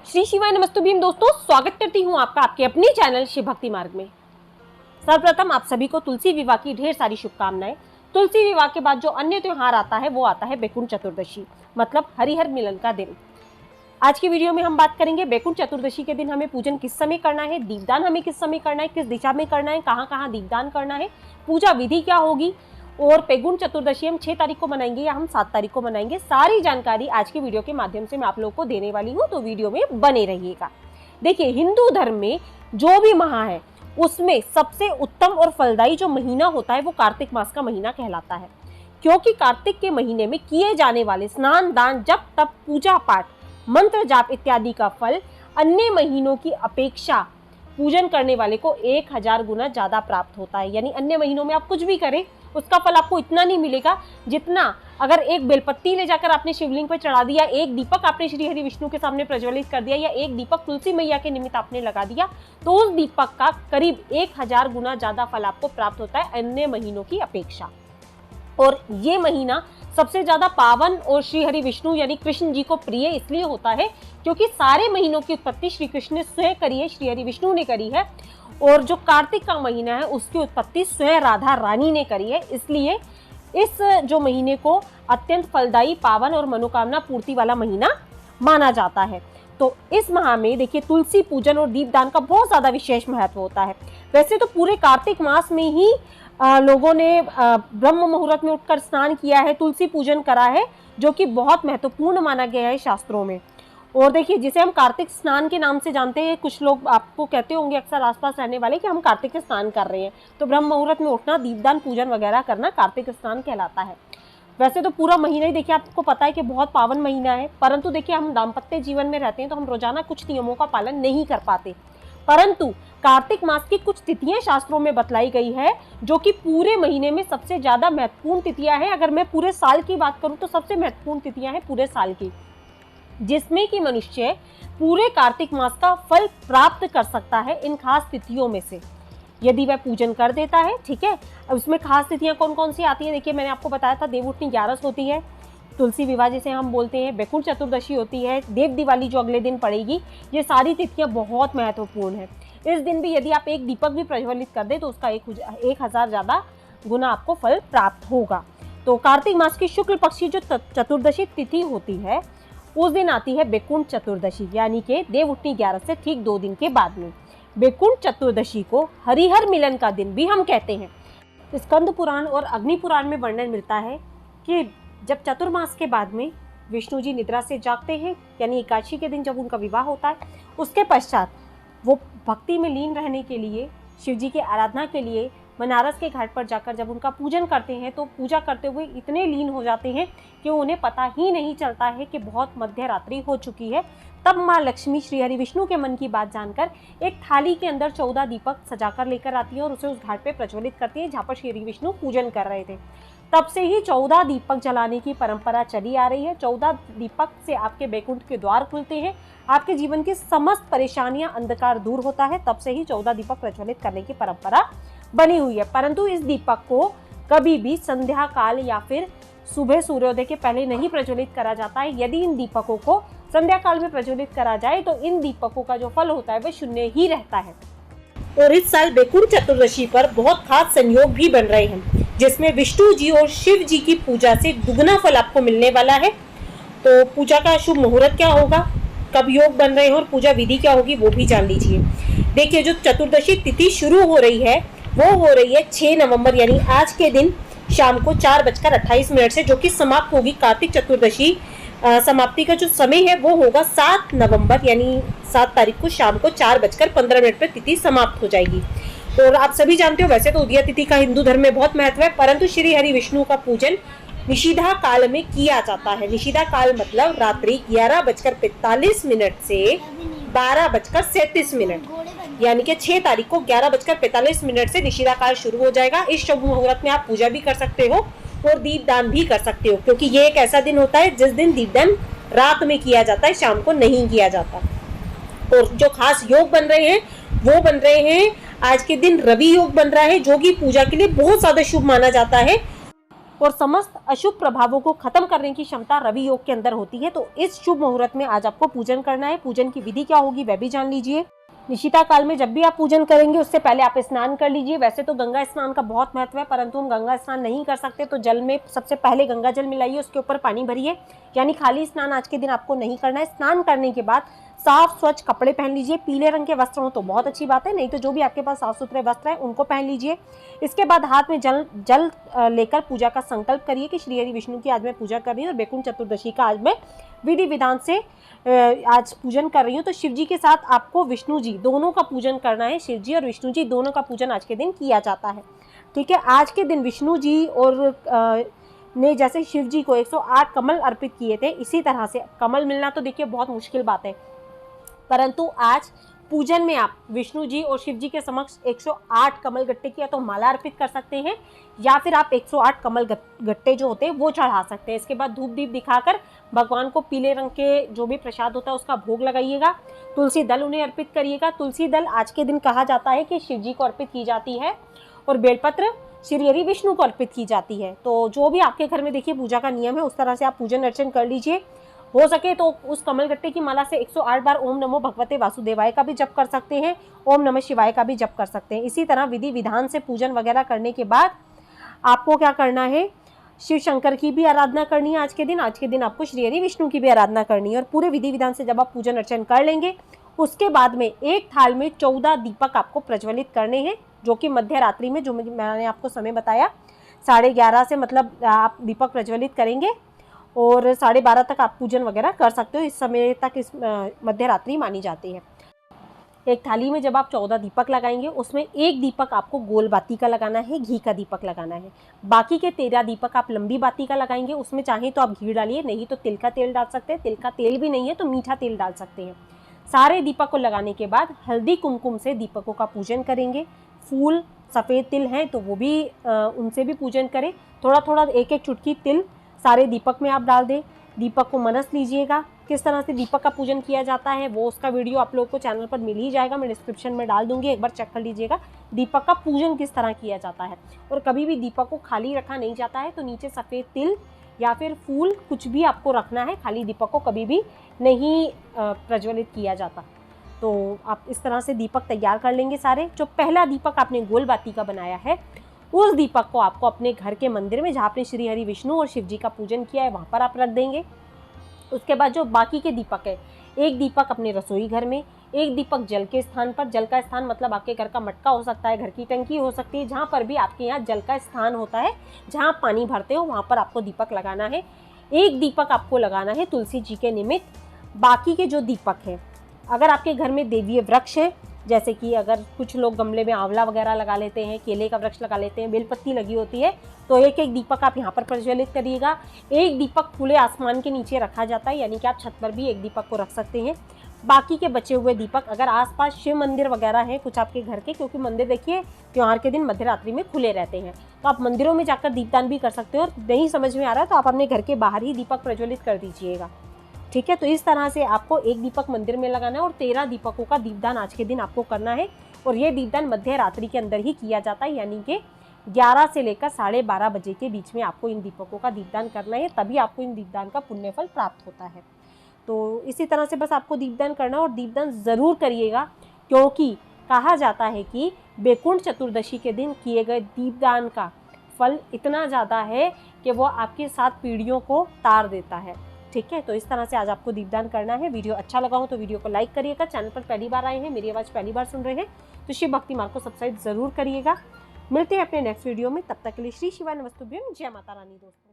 श्री शिवाय नमस्तुभ्यम दोस्तों, स्वागत करती हूँ आपका आपके अपने चैनल शिव भक्ति मार्ग में। सर्वप्रथम आप सभी को तुलसी विवाह की ढेर सारी शुभकामनाएं। तुलसी विवाह के बाद जो अन्य त्योहार आता है वो आता है बैकुंठ चतुर्दशी, मतलब हरिहर मिलन का दिन। आज की वीडियो में हम बात करेंगे बैकुंठ चतुर्दशी के दिन हमें पूजन किस समय करना है, दीपदान हमें किस समय करना है, किस दिशा में करना है, कहाँ कहाँ दीपदान करना है, पूजा विधि क्या होगी और बैकुंठ चतुर्दशी हम 6 तारीख को मनाएंगे या हम 7 तारीख को मनाएंगे। सारी जानकारी आज की वीडियो के माध्यम से मैं आप लोगों को देने वाली हूँ, तो वीडियो में बने रहिएगा। देखिए, हिंदू धर्म में जो भी माह है उसमें सबसे उत्तम और फलदायी जो महीना होता है वो कार्तिक मास का महीना कहलाता है, क्योंकि कार्तिक के महीने में किए जाने वाले स्नान, दान, जप, तप, पूजा पाठ, मंत्र जाप इत्यादि का फल अन्य महीनों की अपेक्षा पूजन करने वाले को 1000 गुना ज्यादा प्राप्त होता है। यानी अन्य महीनों में आप कुछ भी करें उसका फल आपको इतना नहीं मिलेगा जितना अगर एक बेलपत्ती ले जाकर आपने शिवलिंग पर चढ़ा दिया, एक दीपक आपने श्री हरि विष्णु के सामने प्रज्वलित कर दिया या एक दीपक तुलसी मैया के निमित्त आपने लगा दिया, तो उस दीपक का करीब 1000 गुना ज्यादा फल आपको प्राप्त होता है अन्य महीनों की अपेक्षा। और ये महीना सबसे ज्यादा पावन और श्री हरि विष्णु यानी कृष्ण जी को प्रिय इसलिए होता है क्योंकि सारे महीनों की उत्पत्ति श्री कृष्ण ने स्वयं करी है, श्री हरि विष्णु ने करी है, और जो कार्तिक का महीना है उसकी उत्पत्ति स्वयं राधा रानी ने करी है। इसलिए इस जो महीने को अत्यंत फलदायी, पावन और मनोकामना पूर्ति वाला महीना माना जाता है। तो इस माह में देखिए तुलसी पूजन और दीपदान का बहुत ज्यादा विशेष महत्व होता है। वैसे तो पूरे कार्तिक मास में ही लोगों ने ब्रह्म मुहूर्त में उठकर स्नान किया है, तुलसी पूजन करा है, जो कि बहुत महत्वपूर्ण माना गया है शास्त्रों में। और देखिए, जिसे हम कार्तिक स्नान के नाम से जानते हैं, कुछ लोग आपको कहते होंगे अक्सर आसपास रहने वाले कि हम कार्तिक स्नान कर रहे हैं, तो ब्रह्म मुहूर्त में उठना, दीपदान, पूजन वगैरह करना कार्तिक स्नान कहलाता है। वैसे तो पूरा महीना ही देखिए आपको पता है कि बहुत पावन महीना है, परंतु देखिए हम दाम्पत्य जीवन में रहते हैं तो हम रोजाना कुछ नियमों का पालन नहीं कर पाते। परंतु कार्तिक मास की कुछ तिथियां शास्त्रों में बतलाई गई है जो कि पूरे महीने में सबसे ज्यादा महत्वपूर्ण तिथियां हैं। अगर मैं पूरे साल की बात करूं तो सबसे महत्वपूर्ण तिथियां हैं पूरे साल की, जिसमें कि मनुष्य पूरे कार्तिक मास का फल प्राप्त कर सकता है इन खास तिथियों में से, यदि वह पूजन कर देता है। ठीक है, अब उसमें खास तिथियां कौन कौन सी आती है, देखिए मैंने आपको बताया था, देवउठनी 11 होती है, तुलसी विवाह जिसे हम बोलते हैं, बैकुंठ चतुर्दशी होती है, देव दिवाली जो अगले दिन पड़ेगी। ये सारी तिथियां बहुत महत्वपूर्ण है। इस दिन भी यदि आप एक दीपक भी प्रज्वलित कर दे तो उसका 1000 ज्यादा गुना आपको फल प्राप्त होगा। तो कार्तिक मास की शुक्ल पक्ष की जो चतुर्दशी तिथि होती है उस दिन आती है बैकुंठ चतुर्दशी, यानी कि देवउठनी 11 से ठीक 2 दिन के बाद में। बैकुंठ चतुर्दशी को हरिहर मिलन का दिन भी हम कहते हैं। स्कंद पुराण और अग्नि पुराण में वर्णन मिलता है कि जब चतुर्मास के बाद में विष्णु जी निद्रा से जागते हैं, यानी एकादशी के दिन जब उनका विवाह होता है, उसके पश्चात वो भक्ति में लीन रहने के लिए, शिव जी की आराधना के लिए बनारस के घाट पर जाकर जब उनका पूजन करते हैं तो पूजा करते हुए इतने लीन हो जाते हैं कि उन्हें पता ही नहीं चलता है कि बहुत मध्य रात्रि हो चुकी है। तब माँ लक्ष्मी श्री हरि विष्णु के मन की बात जानकर एक थाली के अंदर 14 दीपक सजाकर लेकर आती है और उसे उस घाट पे प्रज्वलित करती है जहाँ पर श्री हरि विष्णु पूजन कर रहे थे। तब से ही 14 दीपक जलाने की परंपरा चली आ रही है। 14 दीपक से आपके बैकुंठ के द्वार खुलते हैं, आपके जीवन की समस्त परेशानियां, अंधकार दूर होता है। तब से ही 14 दीपक प्रज्वलित करने की परंपरा बनी हुई है। परंतु इस दीपक को कभी भी संध्या काल या फिर सुबह सूर्योदय के पहले नहीं प्रज्वलित करा जाता है। यदि इन दीपकों को संध्या काल में प्रज्वलित करा जाए तो इन दीपकों का जो फल होता है वह शून्य ही रहता है। और इस साल बैकुंठ चतुर्दशी पर बहुत खास संयोग भी बन रहे हैं, जिसमें विष्णु जी और शिव जी की पूजा से दुगना फल आपको मिलने वाला है। तो पूजा का शुभ मुहूर्त क्या होगा, कब योग बन रहे हैं और पूजा विधि क्या होगी वो भी जान लीजिए। देखिए, जो चतुर्दशी तिथि शुरू हो रही है वो हो रही है 6 नवंबर, यानी आज के दिन शाम को 4:28 से, जो कि समाप्त होगी। कार्तिक चतुर्दशी समाप्ति का जो समय है वो होगा 7 नवंबर, यानी 7 तारीख को शाम को 4:15 पर तिथि समाप्त हो जाएगी। और आप सभी जानते हो वैसे तो उदया तिथि का हिंदू धर्म में बहुत महत्व है, परंतु श्री हरि विष्णु का पूजन निषिधा काल में किया जाता है। निषिधा काल मतलब रात्रि 11:45 से 12:37, यानी कि 6 तारीख को 11:45 से निषिधा काल शुरू हो जाएगा। इस शुभ मुहूर्त में आप पूजा भी कर सकते हो और दीपदान भी कर सकते हो, क्योंकि ये एक ऐसा दिन होता है जिस दिन दीपदान रात में किया जाता है, शाम को नहीं किया जाता। और जो खास योग बन रहे हैं वो बन रहे हैं, आज के दिन रवि योग बन रहा है जो कि पूजा के लिए बहुत ज्यादा शुभ माना जाता है। और समस्त अशुभ प्रभावों को खत्म करने की क्षमता रवि योग के अंदर होती है। तो इस शुभ मुहूर्त में आज आपको पूजन करना है। पूजन की विधि क्या होगी वह भी जान लीजिए। निशिता काल में जब भी आप पूजन करेंगे उससे पहले आप स्नान कर लीजिए। वैसे तो गंगा स्नान का बहुत महत्व है, परंतु हम गंगा स्नान नहीं कर सकते, तो जल में सबसे पहले गंगा जल मिलाइए, उसके ऊपर पानी भरिए, यानी खाली स्नान आज के दिन आपको नहीं करना है। स्नान करने के बाद साफ स्वच्छ कपड़े पहन लीजिए। पीले रंग के वस्त्र हो तो बहुत अच्छी बात है, नहीं तो जो भी आपके पास साफ सुथरे वस्त्र है उनको पहन लीजिए। इसके बाद हाथ में जल लेकर पूजा का संकल्प करिए कि श्री हरि विष्णु की आज मैं पूजा कर रही हूँ और बैकुंठ चतुर्दशी का आज मैं विधि विधान से आज पूजन कर रही हूँ। तो शिव जी के साथ आपको विष्णु जी दोनों का पूजन करना है। शिव जी और विष्णु जी दोनों का पूजन आज के दिन किया जाता है। ठीक है, आज के दिन विष्णु जी और ने जैसे शिव जी को 108 कमल अर्पित किए थे, इसी तरह से कमल मिलना तो देखिए बहुत मुश्किल बात है, परंतु आज पूजन में आप विष्णु जी और शिव जी के समक्ष 108 कमल गट्टे की या तो माला अर्पित कर सकते हैं, या फिर आप 108 कमल गट्टे जो होते हैं वो चढ़ा सकते हैं। इसके बाद धूप दीप दिखाकर भगवान को पीले रंग के जो भी प्रसाद होता है उसका भोग लगाइएगा। तुलसी दल उन्हें अर्पित करिएगा। तुलसी दल आज के दिन कहा जाता है कि शिव जी को अर्पित की जाती है और बेलपत्र श्री हरि विष्णु को अर्पित की जाती है। तो जो भी आपके घर में देखिए पूजा का नियम है उस तरह से आप पूजन अर्चन कर लीजिए। हो सके तो उस कमल गट्टे की माला से 108 बार ओम नमो भगवते वासुदेवाय का भी जप कर सकते हैं, ओम नमः शिवाय का भी जप कर सकते हैं। इसी तरह विधि विधान से पूजन वगैरह करने के बाद आपको क्या करना है, शिव शंकर की भी आराधना करनी है। आज के दिन आपको श्री हरि विष्णु की भी आराधना करनी है। और पूरे विधि विधान से जब आप पूजन अर्चन कर लेंगे उसके बाद में एक थाल में 14 दीपक आपको प्रज्वलित करने हैं, जो कि मध्य रात्रि में, जो मैंने आपको समय बताया 11:30 से मतलब आप दीपक प्रज्वलित करेंगे और 12:30 तक आप पूजन वगैरह कर सकते हो। इस समय तक इस मध्य रात्रि मानी जाती है। एक थाली में जब आप 14 दीपक लगाएंगे उसमें एक दीपक आपको गोल बाती का लगाना है, घी का दीपक लगाना है। बाकी के 13 दीपक आप लंबी बाती का लगाएंगे, उसमें चाहे तो आप घी डालिए, नहीं तो तिल का तेल डाल सकते हैं। तिल का तेल भी नहीं है तो मीठा तेल डाल सकते हैं। सारे दीपक को लगाने के बाद हल्दी कुमकुम से दीपकों का पूजन करेंगे। फूल सफ़ेद तिल हैं तो वो भी उनसे भी पूजन करें। थोड़ा थोड़ा एक एक चुटकी तिल सारे दीपक में आप डाल दें। दीपक को मनस लीजिएगा। किस तरह से दीपक का पूजन किया जाता है वो उसका वीडियो आप लोगों को चैनल पर मिल ही जाएगा, मैं डिस्क्रिप्शन में डाल दूंगी, एक बार चेक कर लीजिएगा दीपक का पूजन किस तरह किया जाता है। और कभी भी दीपक को खाली रखा नहीं जाता है, तो नीचे सफ़ेद तिल या फिर फूल कुछ भी आपको रखना है, खाली दीपक को कभी भी नहीं प्रज्वलित किया जाता। तो आप इस तरह से दीपक तैयार कर लेंगे सारे। जो पहला दीपक आपने गोल बाती का बनाया है उस दीपक को आपको अपने घर के मंदिर में, जहाँ आपने श्री हरि विष्णु और शिव जी का पूजन किया है, वहाँ पर आप रख देंगे। उसके बाद जो बाकी के दीपक है, एक दीपक अपने रसोई घर में, एक दीपक जल के स्थान पर। जल का स्थान मतलब आपके घर का मटका हो सकता है, घर की टंकी हो सकती है, जहाँ पर भी आपके यहाँ जल का स्थान होता है, जहाँ आप पानी भरते हो वहाँ पर आपको दीपक लगाना है। एक दीपक आपको लगाना है तुलसी जी के निमित्त। बाकी के जो दीपक हैं, अगर आपके घर में देवीय वृक्ष है, जैसे कि अगर कुछ लोग गमले में आंवला वगैरह लगा लेते हैं, केले का वृक्ष लगा लेते हैं, बेलपत्ती लगी होती है, तो एक एक दीपक आप यहाँ पर प्रज्वलित करिएगा। एक दीपक खुले आसमान के नीचे रखा जाता है, यानी कि आप छत पर भी एक दीपक को रख सकते हैं। बाकी के बचे हुए दीपक अगर आसपास शिव मंदिर वगैरह हैं कुछ आपके घर के, क्योंकि मंदिर देखिए त्योहार के दिन मध्य रात्रि में खुले रहते हैं, तो आप मंदिरों में जाकर दीपदान भी कर सकते हो। और नहीं समझ में आ रहा है तो आप अपने घर के बाहर ही दीपक प्रज्वलित कर दीजिएगा। ठीक है, तो इस तरह से आपको एक दीपक मंदिर में लगाना है और 13 दीपकों का दीपदान आज के दिन आपको करना है। और ये दीपदान मध्य रात्रि के अंदर ही किया जाता है, यानी कि 11 से लेकर 12:30 बजे के बीच में आपको इन दीपकों का दीपदान करना है, तभी आपको इन दीपदान का पुण्य फल प्राप्त होता है। तो इसी तरह से बस आपको दीपदान करना, और दीपदान ज़रूर करिएगा, क्योंकि कहा जाता है कि बैकुंठ चतुर्दशी के दिन किए गए दीपदान का फल इतना ज़्यादा है कि वो आपकी 7 पीढ़ियों को तार देता है। ठीक है, तो इस तरह से आज आपको दीपदान करना है। वीडियो अच्छा लगा हो तो वीडियो को लाइक करिएगा। चैनल पर पहली बार आए हैं, मेरी आवाज़ पहली बार सुन रहे हैं, तो शिव भक्ति मार्ग को सब्सक्राइब जरूर करिएगा। मिलते हैं अपने नेक्स्ट वीडियो में, तब तक के लिए श्री शिवाय नमस्तुभ्यं, जय माता रानी दोस्तों।